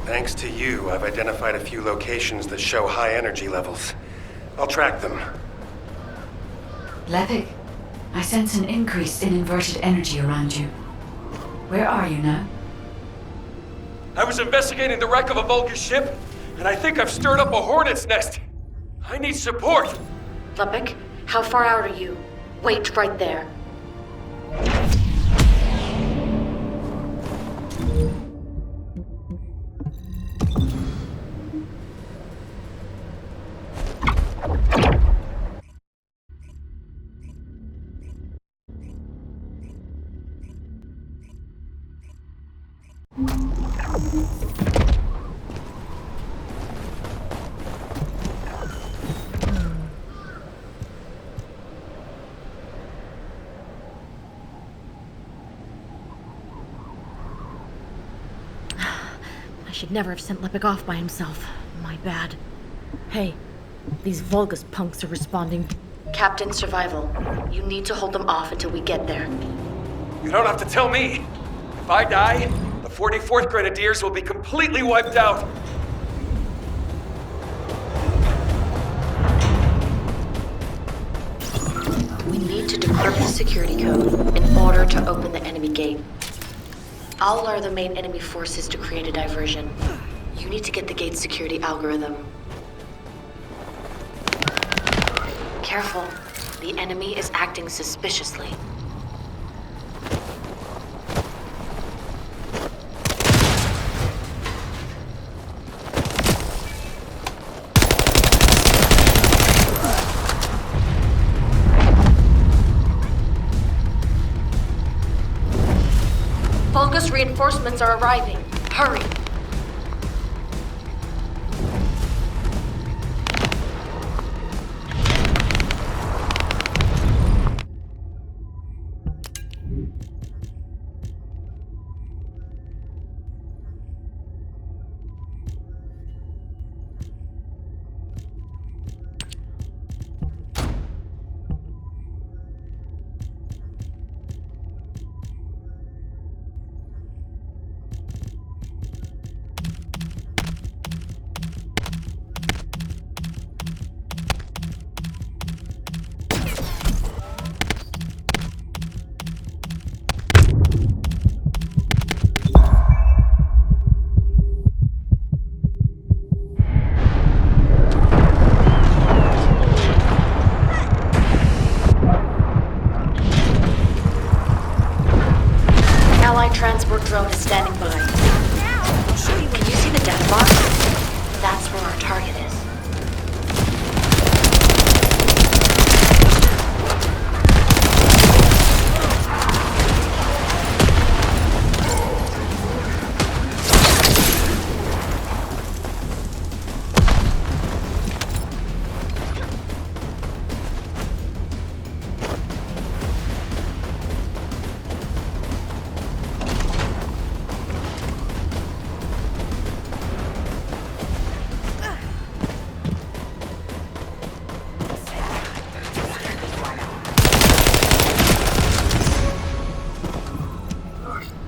Thanks to you, I've identified a few locations that show high energy levels. I'll track them. Levick, I sense an increase in inverted energy around you. Where are you now? I was investigating the wreck of a Vulcan ship, and I think I've stirred up a hornet's nest. I need support. Levick, how far out are you? Wait right there. I should never have sent Levick off by himself. My bad. Hey, these Vulgus punks are responding. Captain Survival, you need to hold them off until we get there. You don't have to tell me. If I die, the 44th Grenadiers will be completely wiped out. We need to decrypt the security code in order to open the enemy gate. I'll lure the main enemy forces to create a diversion. You need to get the gate's security algorithm. Careful. The enemy is acting suspiciously. Vulgus reinforcements are arriving. Hurry! Transport drone is standing by. Can you see the death box? That's where our target is.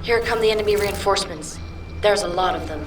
Here come the enemy reinforcements. There's a lot of them.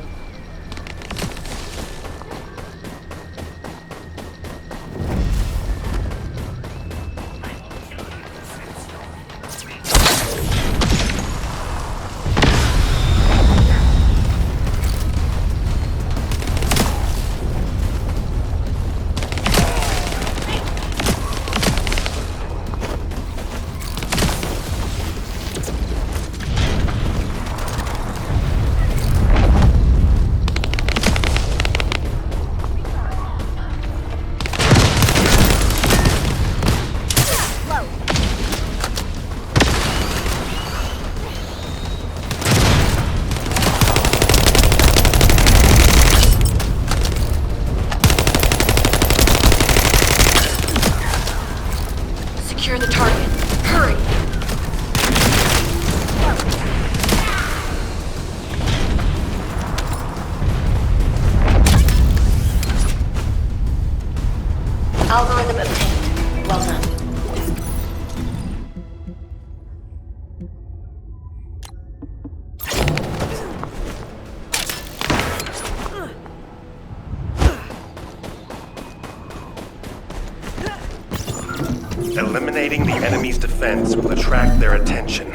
Eliminating the enemy's defense will attract their attention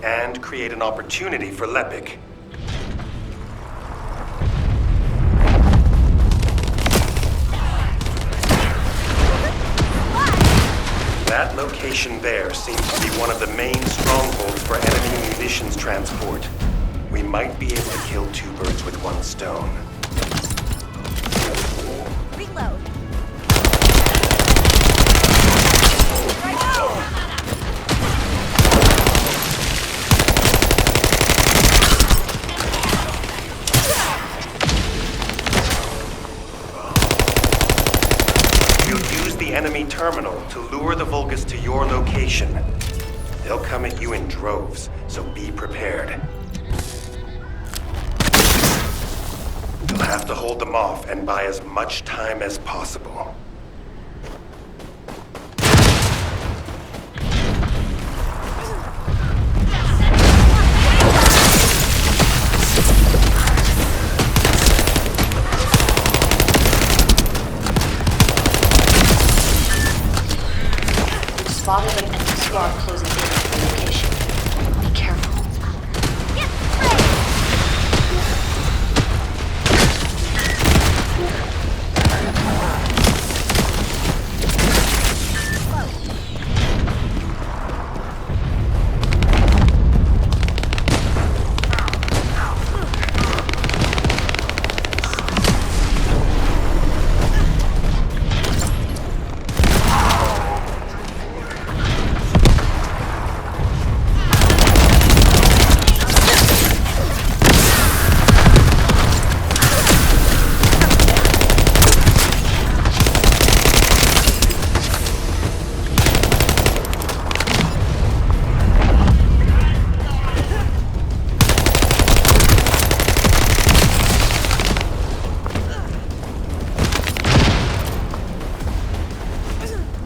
and create an opportunity for Lepic. That location there seems to be one of the main strongholds for enemy munitions transport. We might be able to kill two birds with one stone. Reload. Enemy terminal to lure the Vulgus to your location. They'll come at you in droves, so be prepared. You'll have to hold them off and buy as much time as possible. Spotted an enemy squad closing in on the location. Be careful.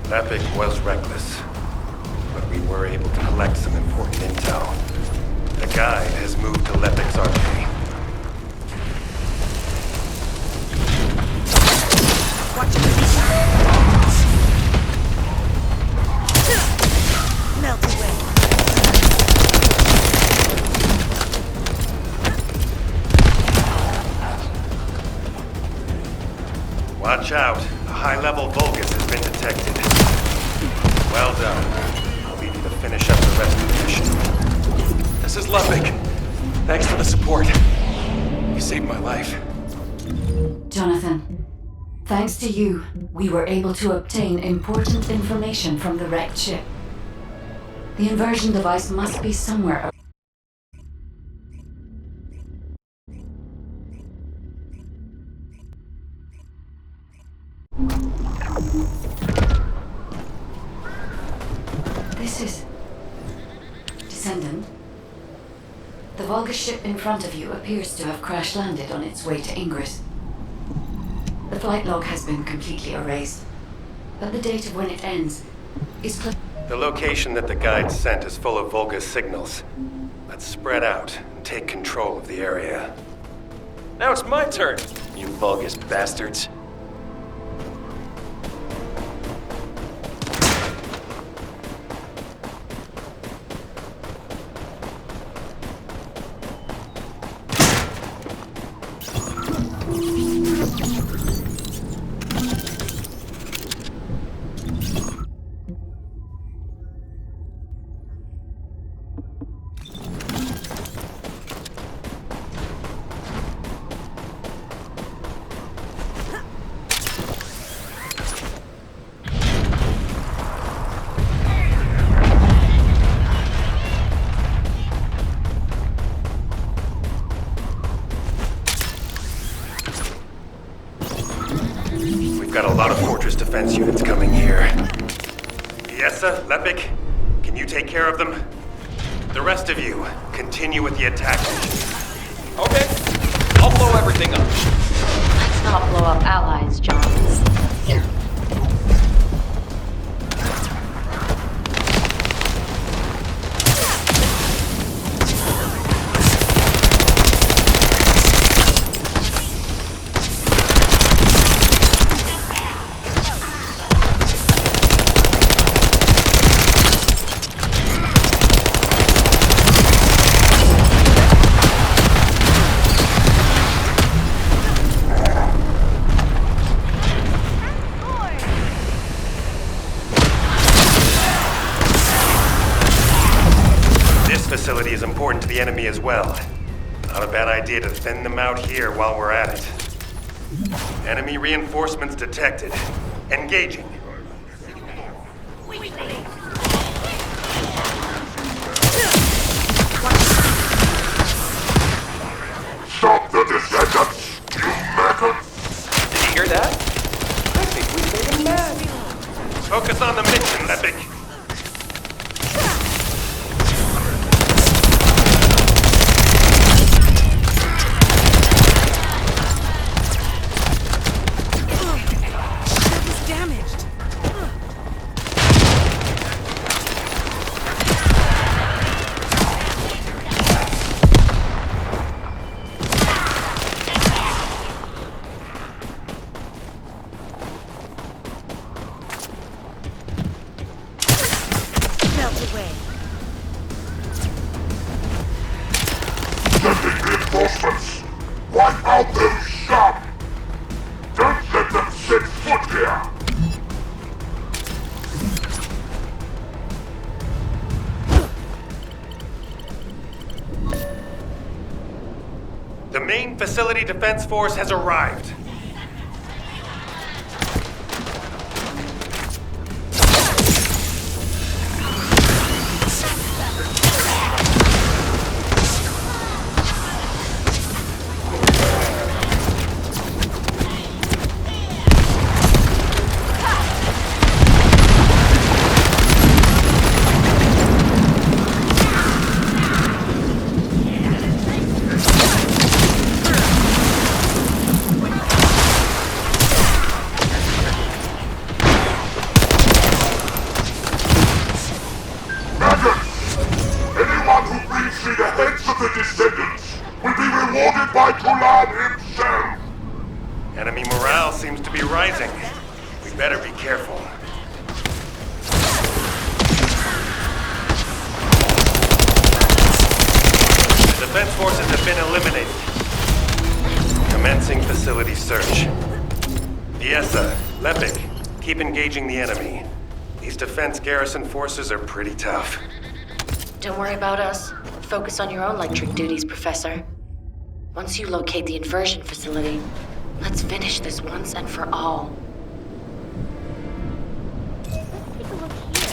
Lepic was reckless, but we were able to collect some important intel. The guide has moved to Lepic's arcade. Watch your position. Melt away. Watch out. A high-level Vulgus has been detected. Well done. I'll leave you to finish up the rest of the mission. This is Lepic. Thanks for the support. You saved my life. Jonathan, thanks to you, we were able to obtain important information from the wrecked ship. The inversion device must be somewhere. This is Descendant. The Vulgus ship in front of you appears to have crash-landed on its way to Ingress. The flight log has been completely erased, but the date of when it ends is close. The location that the guide sent is full of Vulgus signals. Let's spread out and take control of the area. Now it's my turn, you Vulgus bastards. Got a lot of fortress defense units coming here. Yessa, Lepic, can you take care of them? The rest of you, continue with the attack mission. Okay, I'll blow everything up. Let's not blow up allies, John. the enemy as well. Not a bad idea to thin them out here while we're at it. Enemy reinforcements detected. Engaging. Stop the Descendants, you maggots! Did you hear that? I think we made him mad. Focus on the mission, Epic. He's damaged. Melt away. Sending reinforcements! Wipe out those scum! Don't let them set foot here! The main facility defense force has arrived. Maggots! Anyone who brings me the heads of the Descendants will be rewarded by Tulan himself! Enemy morale seems to be rising. We better be careful. The defense forces have been eliminated. Commencing facility search. Fiesta, Lepic, keep engaging the enemy. These defense garrison forces are pretty tough. Don't worry about us. Focus on your own electric duties, Professor. Once you locate the inversion facility, let's finish this once and for all. Take a look here.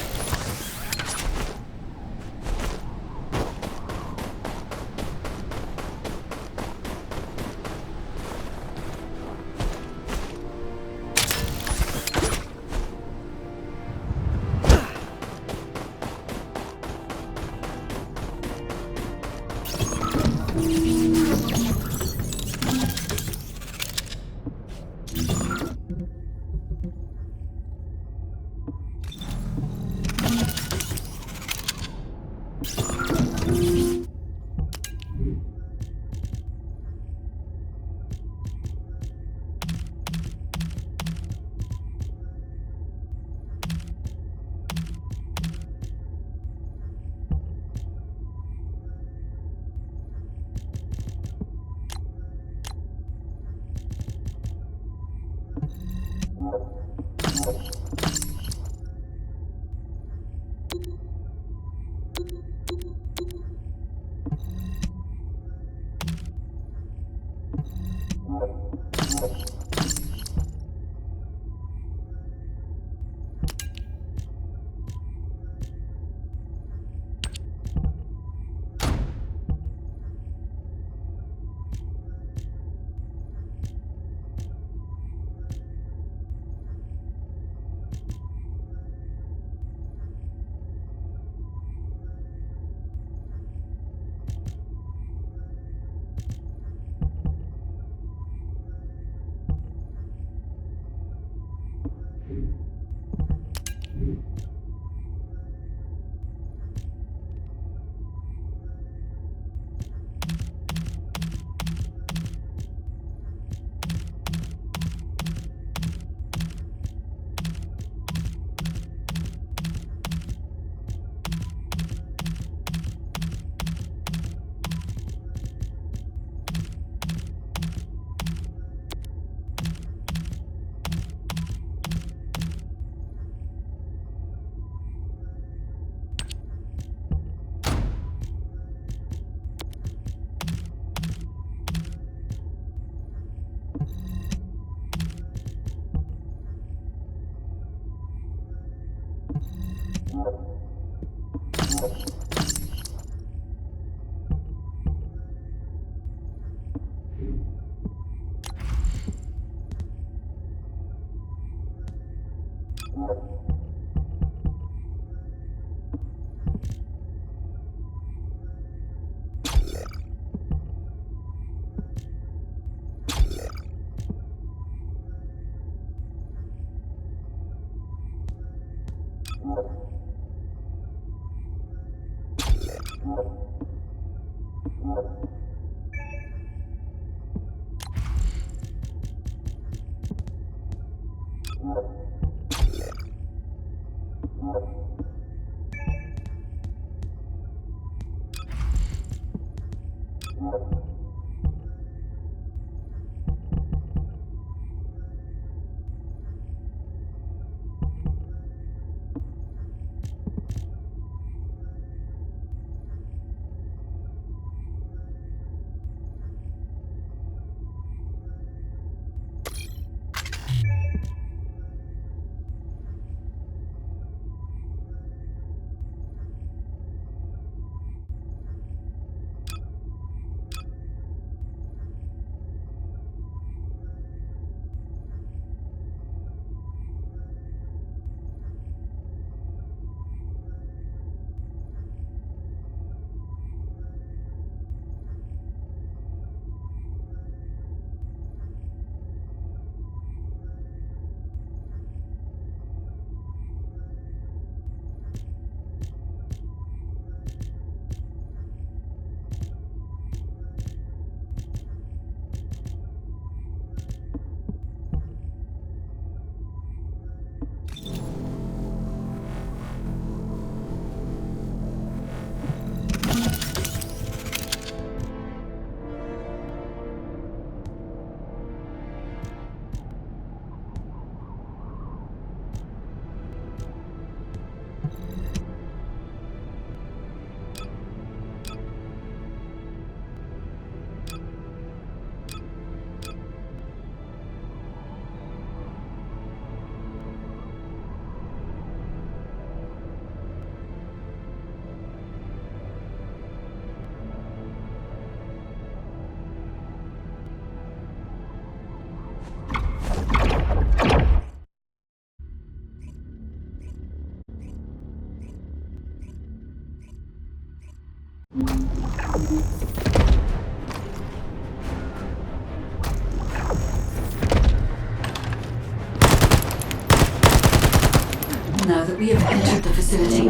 Now that we have entered the facility,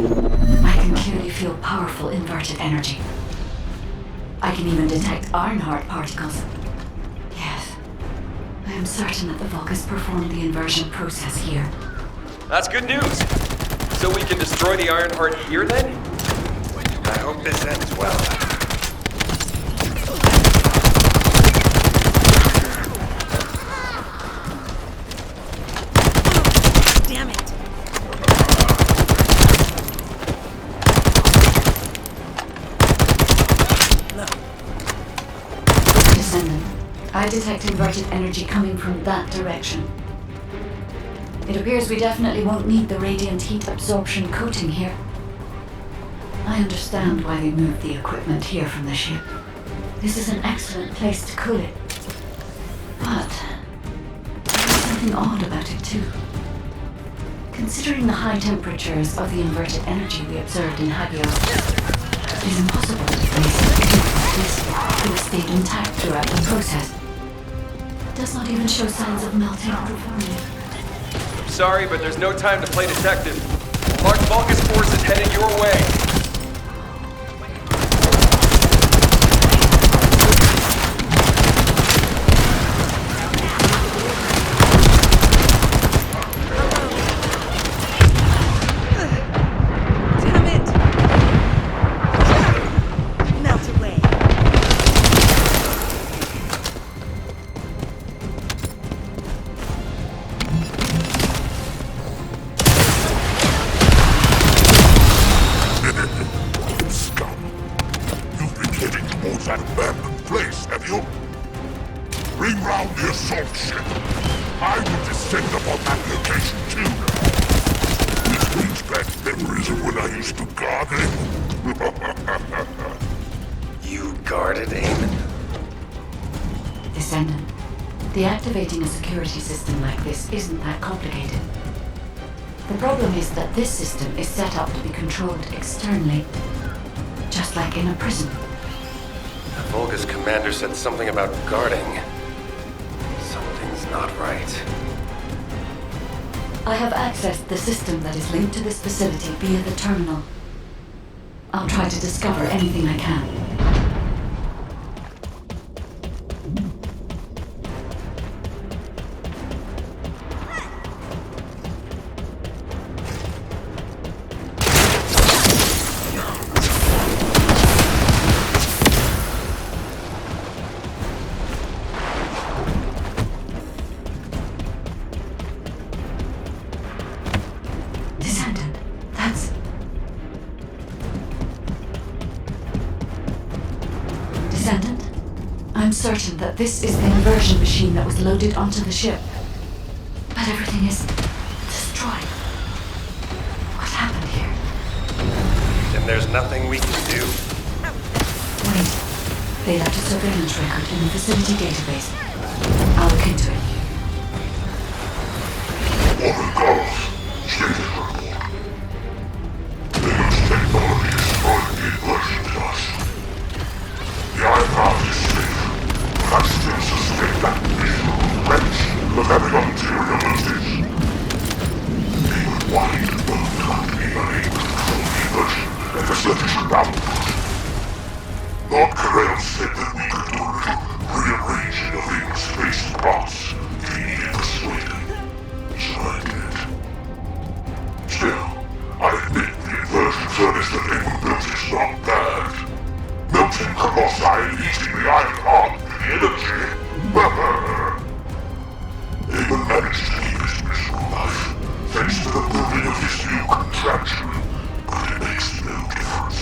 I can clearly feel powerful inverted energy. I can even detect Ironheart particles. Yes, I am certain that the Vulgus performed the inversion process here. That's good news. So we can destroy the Ironheart here then? I hope this ends well. Damn it. First Descendant, I detect inverted energy coming from that direction. It appears we definitely won't need the radiant heat absorption coating here. I understand why they moved the equipment here from the ship. This is an excellent place to cool it. But there is something odd about it too. Considering the high temperatures of the inverted energy we observed in Hagios, it is impossible to place anything like this that has stayed intact throughout the process. It does not even show signs of melting or reforming. Sorry, but there's no time to play detective. Large Vulgus force is headed your way. Damn it. Melt away. Scum! You've been heading towards that abandoned place, have you? Bring round the assault ship. I will descend upon that location too. This brings back memories of when I used to guard him. You guarded Eamon? Descendant, deactivating a security system like this isn't that complicated. The problem is that this system is set up to be controlled externally, just like in a prison. Volga's commander said something about guarding. Something's not right. I have accessed the system that is linked to this facility via the terminal. I'll try to discover anything I can. Descendant, that's... Descendant, I'm certain that this is the inversion machine that was loaded onto the ship. But everything is destroyed. What happened here? Then there's nothing we can do. Wait. They left a surveillance record in the facility database. I'll look into it. Woman calls. Status report. Linux technology destroyed the inversion to us. The Iron Heart is safe, but I still suspect that visual wrench of having ulterior motives. Even wide both company are able to control the inversion and facilities around us. Lord Carell said that we could do a little rearranging of the space parts if he needed persuaded. So I did. Still, I admit the inversion furnace that Eamon built is not bad. Melting colossi and eating the Iron Heart with the energy. Eamon managed to keep his miserable life, thanks to the building of his new contraption. But it makes no difference.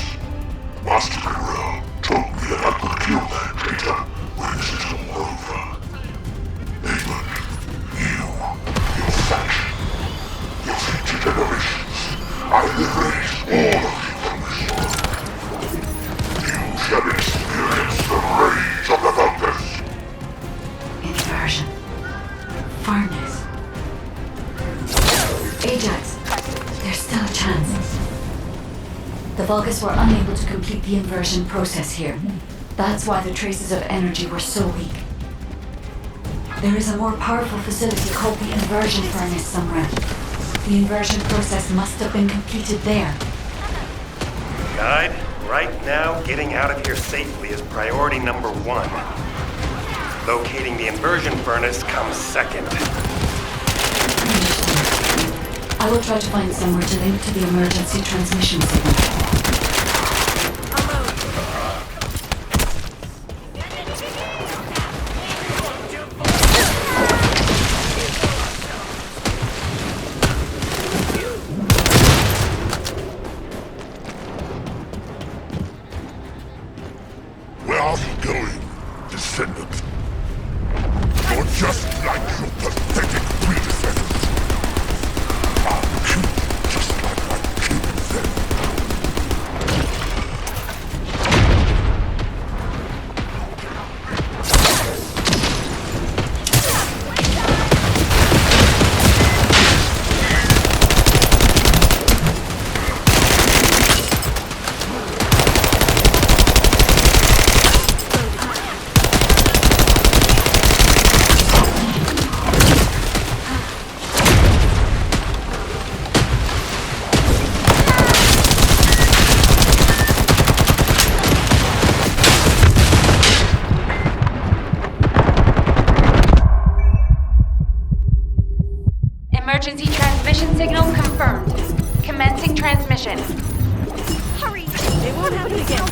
Master Carell told me that I could kill that traitor when this is all over. Eamon, your faction, your future generations, I erase all of you from this world. You shall experience the rage of the Vulgus. Inversion. Furnace. Ajax, there's still a chance. The Vulgus were unable to complete the inversion process here. That's why the traces of energy were so weak. There is a more powerful facility called the inversion furnace somewhere. The inversion process must have been completed there. Guide, right now, getting out of here safely is priority number 1. Locating the inversion furnace comes second. Understood. I will try to find somewhere to link to the emergency transmission signal. Where are you going, Descendant? You're just like your pathetic predecessors. I'll kill you just like I killed them. Emergency transmission signal confirmed. Commencing transmission. Hurry! It won't happen again.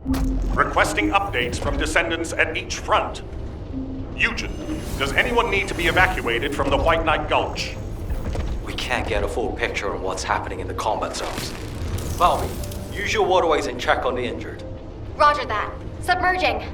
Requesting updates from Descendants at each front. Eugen, does anyone need to be evacuated from the White Knight Gulch? We can't get a full picture of what's happening in the combat zones. Valmy, use your waterways and check on the injured. Roger that. Submerging.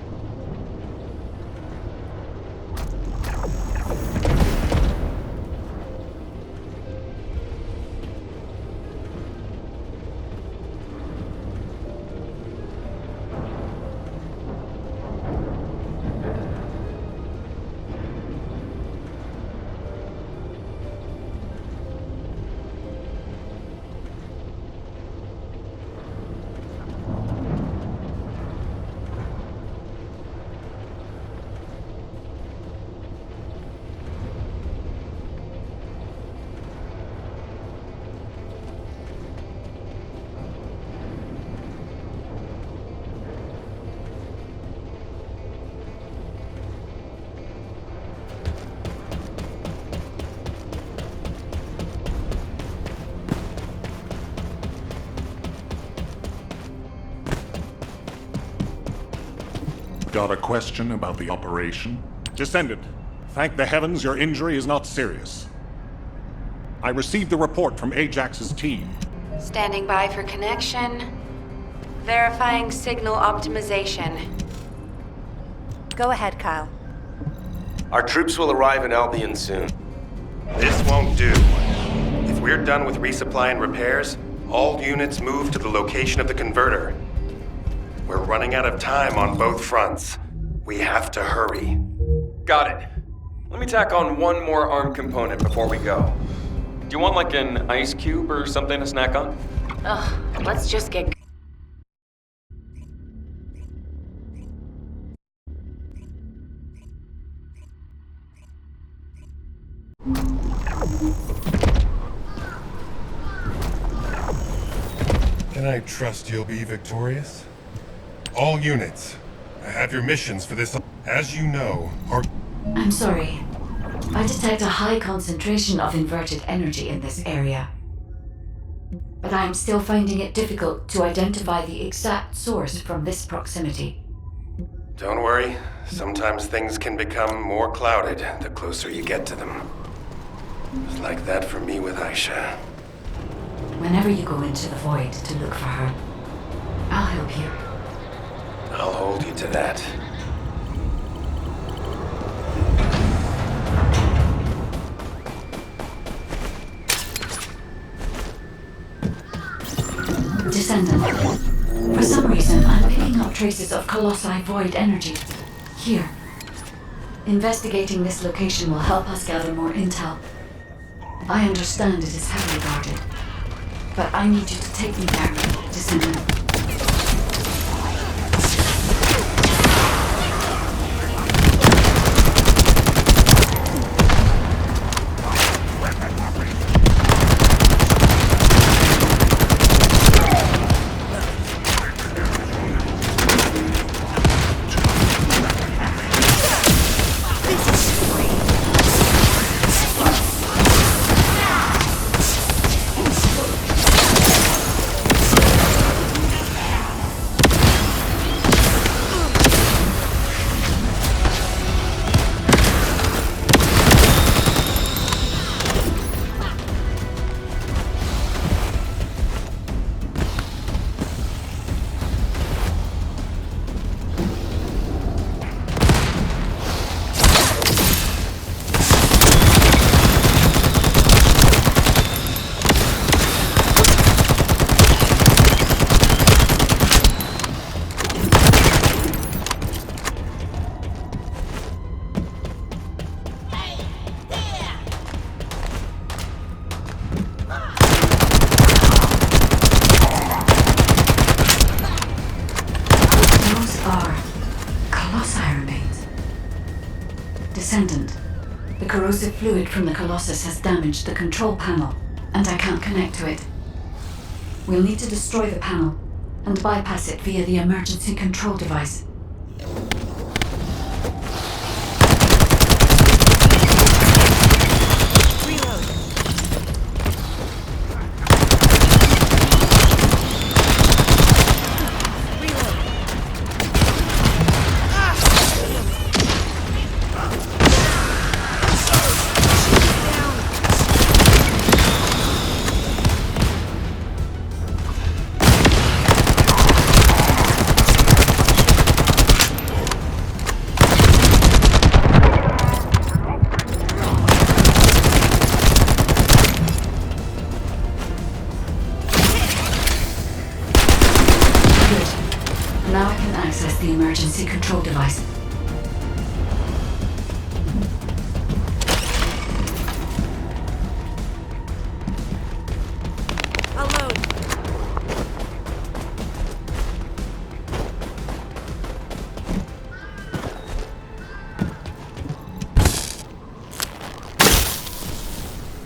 Got a question about the operation? Descendant, thank the heavens your injury is not serious. I received the report from Ajax's team. Standing by for connection. Verifying signal optimization. Go ahead, Kyle. Our troops will arrive in Albion soon. This won't do. If we're done with resupply and repairs, all units move to the location of the converter. We're running out of time on both fronts. We have to hurry. Got it. Let me tack on one more arm component before we go. Do you want like an ice cube or something to snack on? Ugh, let's just get... Can I trust you'll be victorious? All units, I have your missions for this. As you know, our... I'm sorry. I detect a high concentration of inverted energy in this area. But I'm still finding it difficult to identify the exact source from this proximity. Don't worry. Sometimes things can become more clouded the closer you get to them. It was like that for me with Aisha. Whenever you go into the void to look for her, I'll help you. I'll hold you to that. Descendant. For some reason, I'm picking up traces of Colossi void energy. Here. Investigating this location will help us gather more intel. I understand it is heavily guarded, but I need you to take me there, Descendant. Descendant. The corrosive fluid from the Colossus has damaged the control panel, and I can't connect to it. We'll need to destroy the panel and bypass it via the emergency control device. the emergency control device.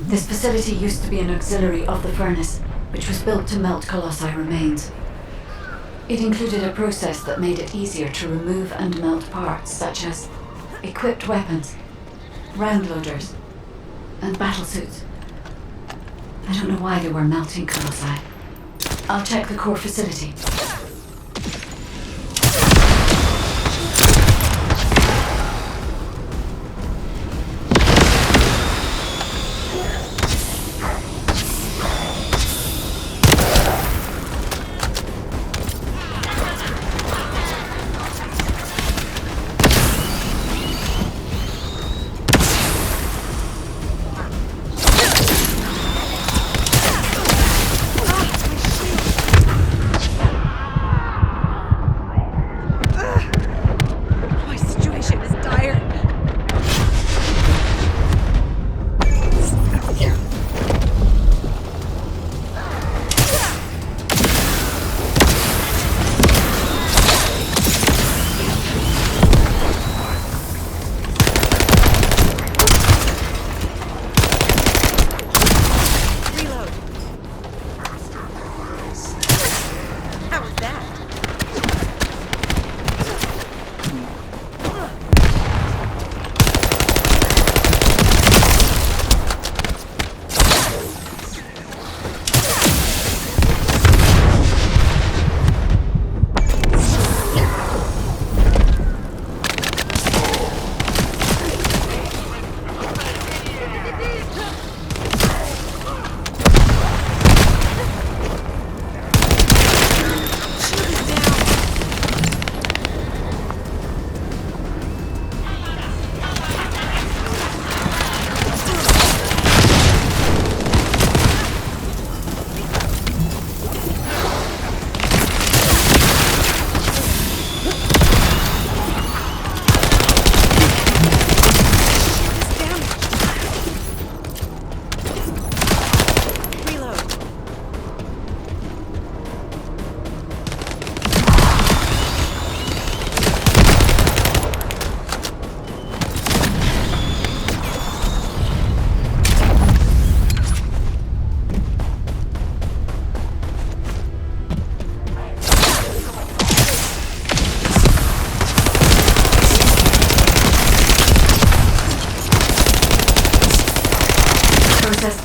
This facility used to be an auxiliary of the furnace, which was built to melt Colossi remains. It included a process that made it easier to remove and melt parts such as equipped weapons, round loaders, and battlesuits. I don't know why they were melting Colossi. I'll check the core facility.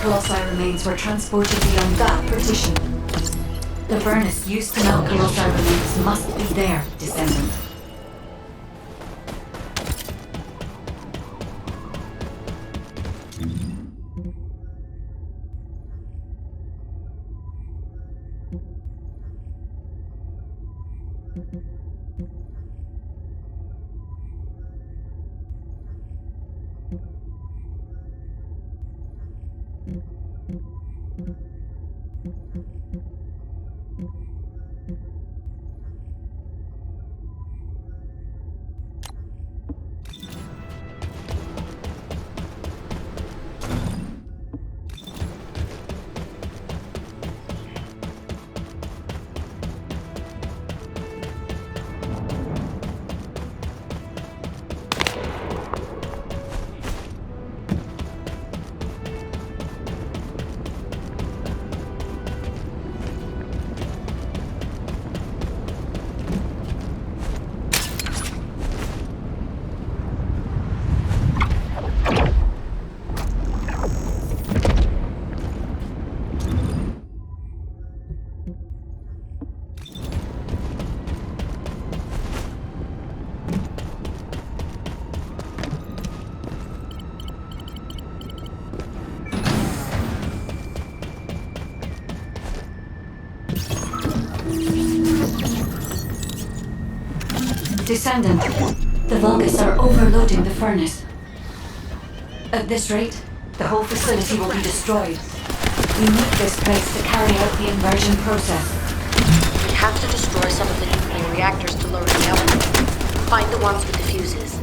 Colossi remains were transported beyond that partition. The furnace used to melt Colossi remains must be there, Descendant. Descendant, the Vulgus are overloading the furnace. At this rate, the whole facility will be destroyed. We need this place to carry out the inversion process. We have to destroy some of the nuclear reactors to lower the output. Find the ones with the fuses.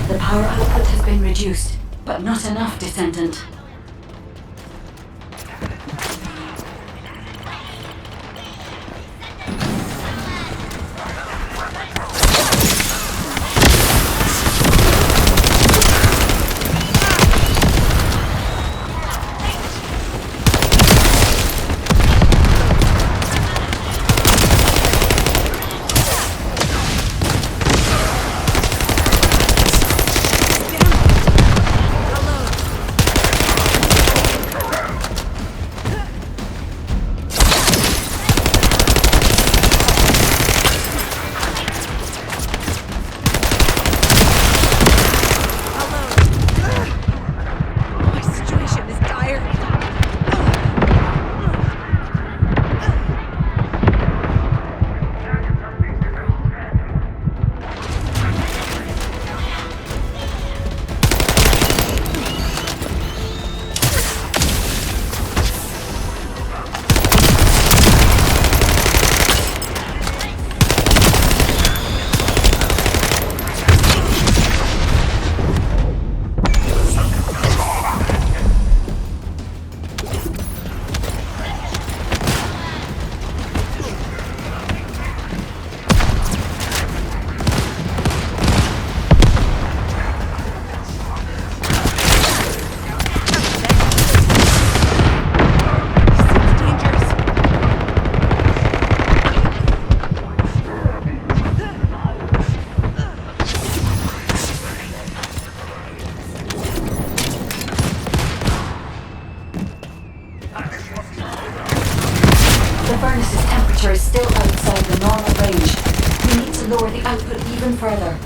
The power output has been reduced, but not enough, Descendant. The furnace's temperature is still outside the normal range. We need to lower the output even further.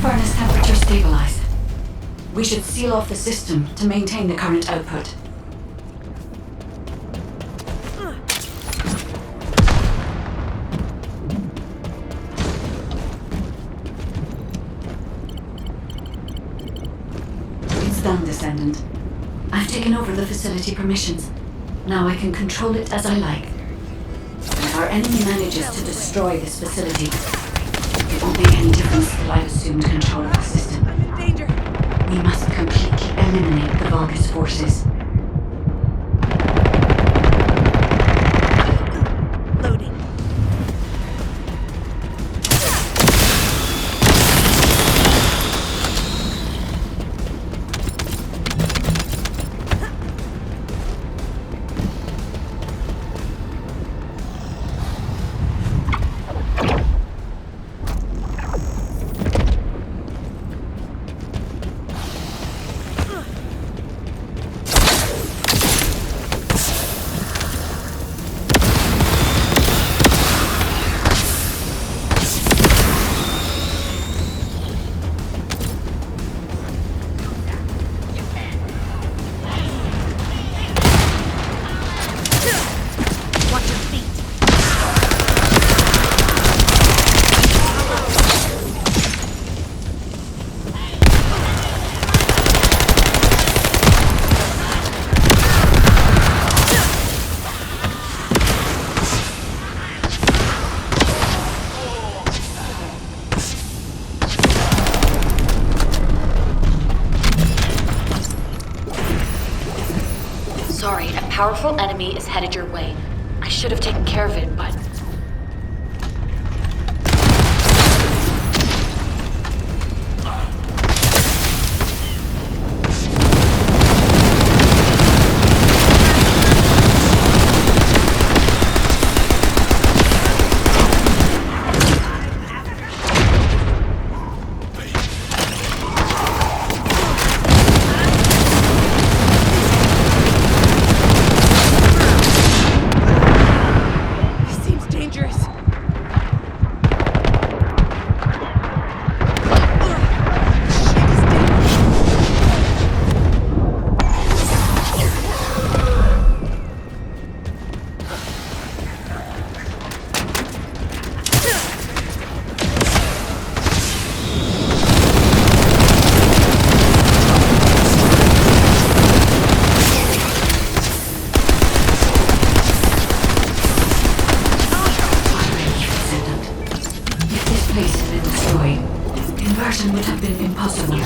Furnace temperature stabilized. We should seal off the system to maintain the current output. It's done, Descendant. I've taken over the facility permissions. Now I can control it as I like. If our enemy manages to destroy this facility, it won't make any difference that I've assumed control of the system. I'm in danger. We must completely eliminate the Vulgus forces. Loading. Watch your feet. Sorry, a powerful enemy is headed your way. I should have taken care of it, but... Seems dangerous. If this place had been destroyed, conversion would have been impossible.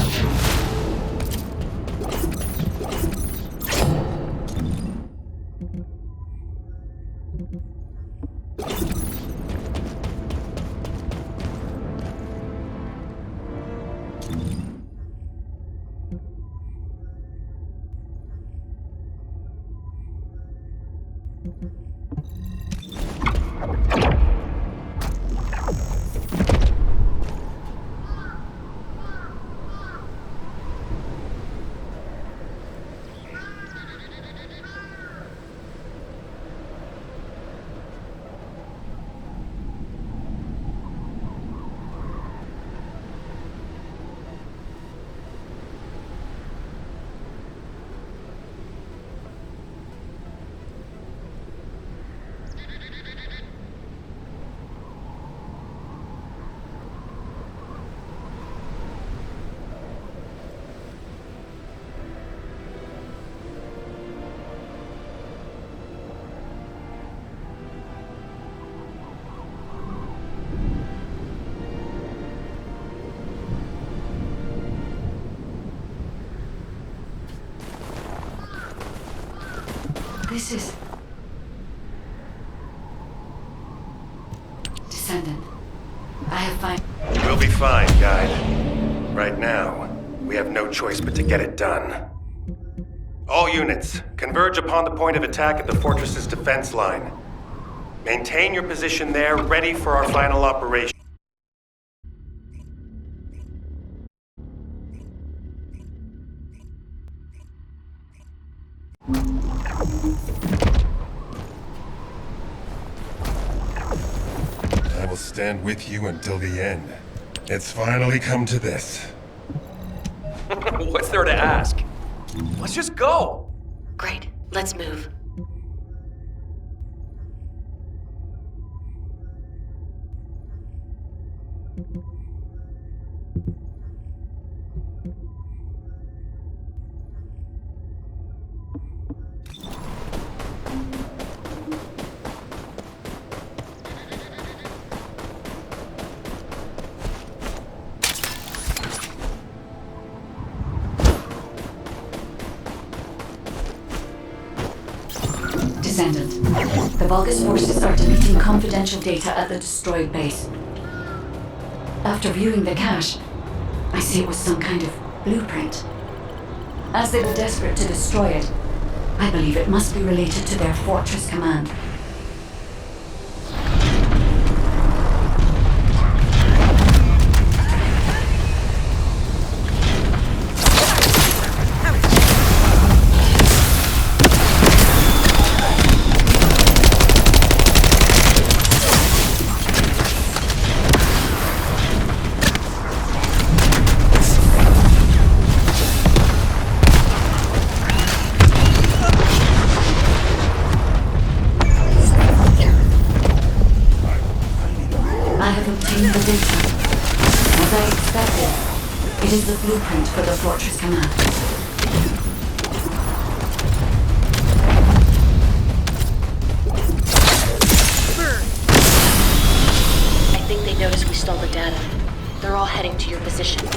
This is... Descendant. I have find... We'll be fine, Guide. Right now, we have no choice but to get it done. All units, converge upon the point of attack at the fortress's defense line. Maintain your position there, ready for our final operation. I will stand with you until the end. It's finally come to this. What's there to ask? Let's just go! Great, let's move. Descendant, the Vulgus forces are deleting confidential data at the destroyed base. After viewing the cache, I see it was some kind of blueprint. As they were desperate to destroy it, I believe it must be related to their fortress command. It is the blueprint for the Fortress Command. I think they noticed we stole the data. They're all heading to your position.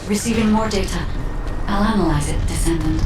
Receiving more data. I'll analyze it, Descendant.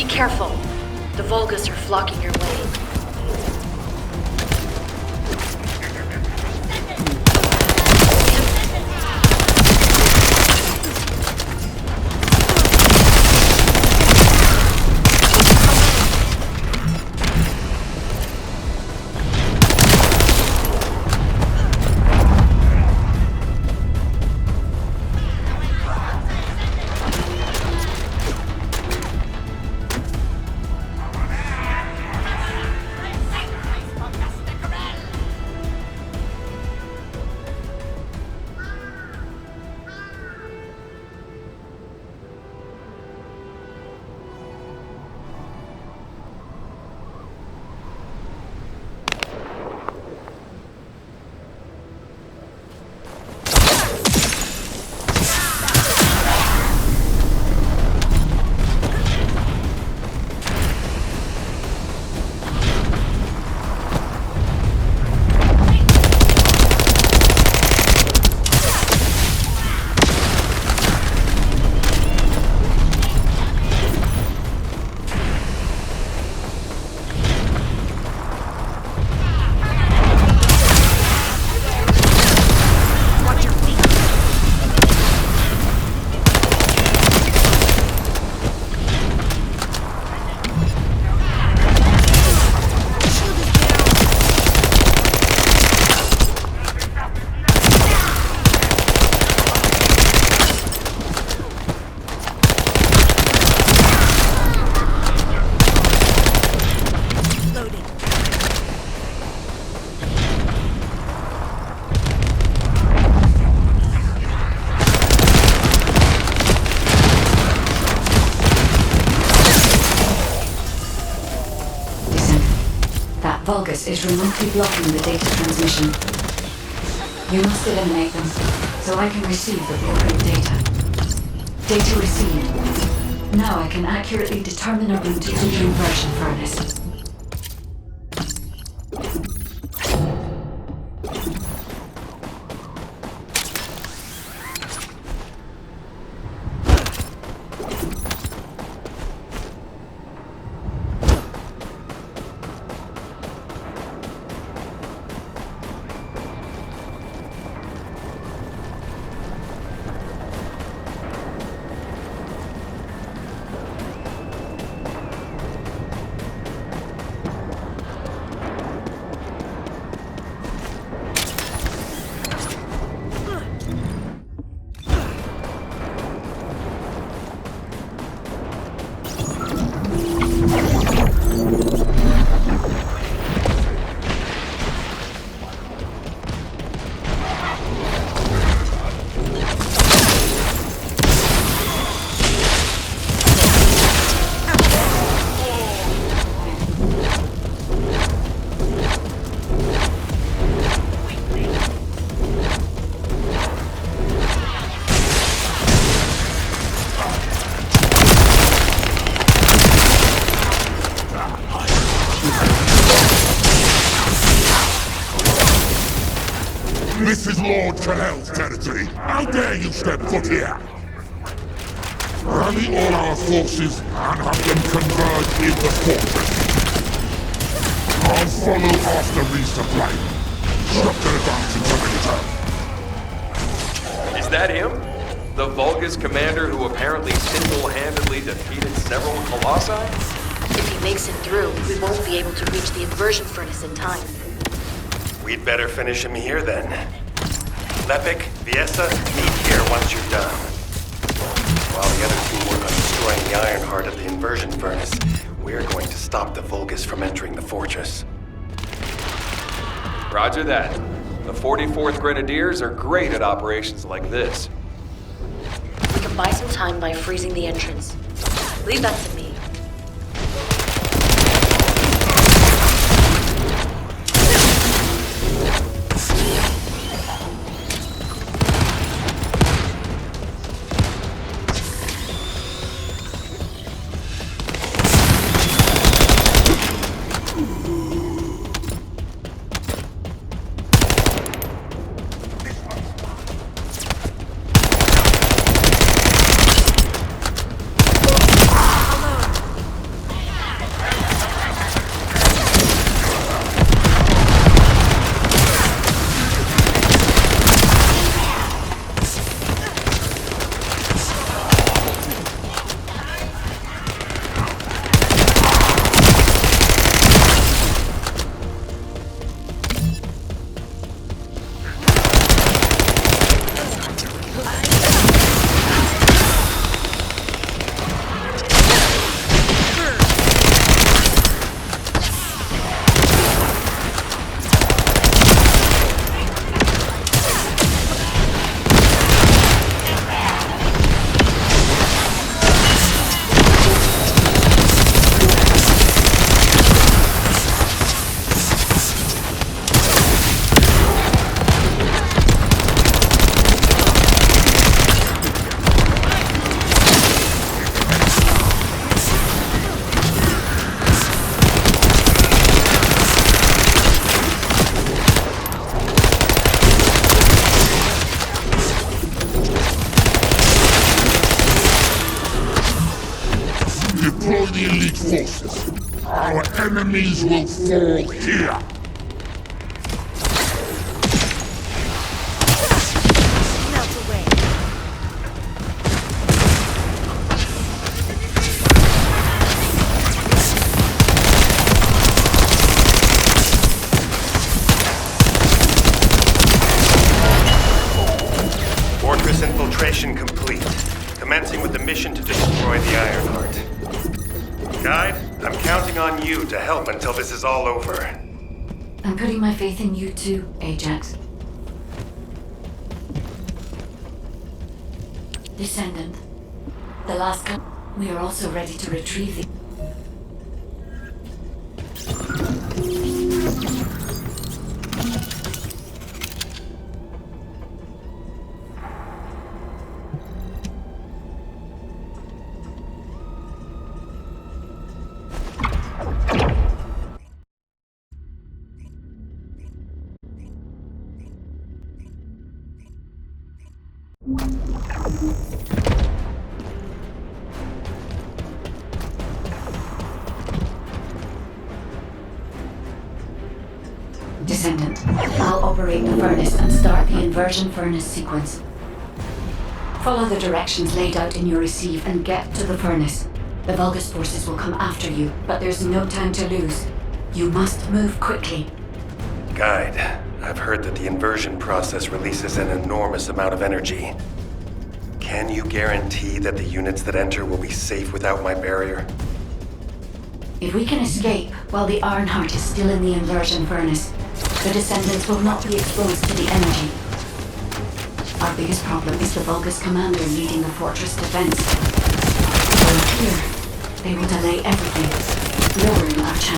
Careful. The Vulgus are flocking your way. Vulgus is remotely blocking the data transmission. You must eliminate them, so I can receive the broken data. Data received. Now I can accurately determine a route to the inversion furnace. This is Lord Canel's territory. How dare you step foot here? Rally all our forces and have them converge in the fortress. I'll follow after resupply. Structure advance until I return. Is that him? The Vulgus commander who apparently single-handedly defeated several colossi? If he makes it through, we won't be able to reach the inversion furnace in time. We'd better finish him here then. Lepic, Viesa, meet here once you're done. While the other two work on destroying the iron heart of the inversion furnace, we're going to stop the Vulgus from entering the fortress. Roger that. The 44th Grenadiers are great at operations like this. We can buy some time by freezing the entrance. Leave that to me. Deploy the elite forces. Our enemies will fall here. Fortress infiltration complete. Commencing with the mission to destroy the Iron Heart. Guide, I'm counting on you to help until this is all over. I'm putting my faith in you too, Ajax. Descendant. The last we are also ready to retrieve the... Descendant, I'll operate the furnace and start the inversion furnace sequence. Follow the directions laid out in your receive and get to the furnace. The Vulgus forces will come after you, but there's no time to lose. You must move quickly. Guide, I've heard that the inversion process releases an enormous amount of energy. Can you guarantee that the units that enter will be safe without my barrier? If we can escape while the Ironheart is still in the inversion furnace, the Descendants will not be exposed to the energy. Our biggest problem is the Vulgus commander leading the fortress defense. If we're here, they will delay everything, lowering our chance.